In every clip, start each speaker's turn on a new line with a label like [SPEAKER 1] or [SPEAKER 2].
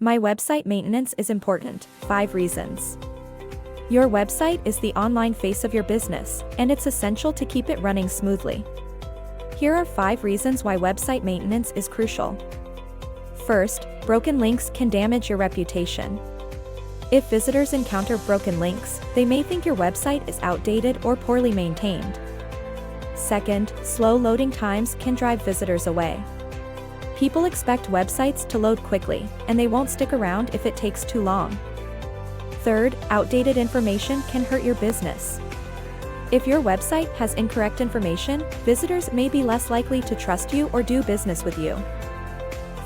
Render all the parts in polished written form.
[SPEAKER 1] My website maintenance is important. 5 reasons. Your website is the online face of your business, and it's essential to keep it running smoothly. Here are 5 reasons why website maintenance is crucial. First, broken links can damage your reputation. If visitors encounter broken links, they may think your website is outdated or poorly maintained. Second, slow loading times can drive visitors away. People expect websites to load quickly, and they won't stick around if it takes too long. Third, outdated information can hurt your business. If your website has incorrect information, visitors may be less likely to trust you or do business with you.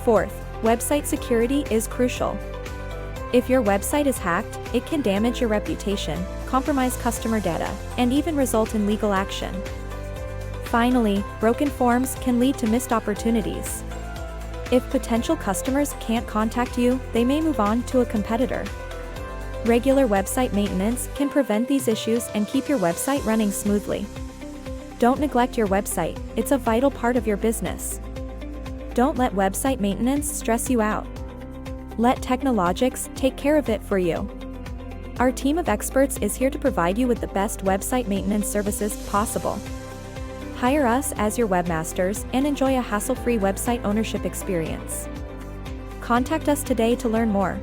[SPEAKER 1] Fourth, website security is crucial. If your website is hacked, it can damage your reputation, compromise customer data, and even result in legal action. Finally, broken forms can lead to missed opportunities. If potential customers can't contact you, they may move on to a competitor. Regular website maintenance can prevent these issues and keep your website running smoothly. Don't neglect your website, it's a vital part of your business. Don't let website maintenance stress you out. Let Teknologics take care of it for you. Our team of experts is here to provide you with the best website maintenance services possible. Hire us as your webmasters and enjoy a hassle-free website ownership experience. Contact us today to learn more.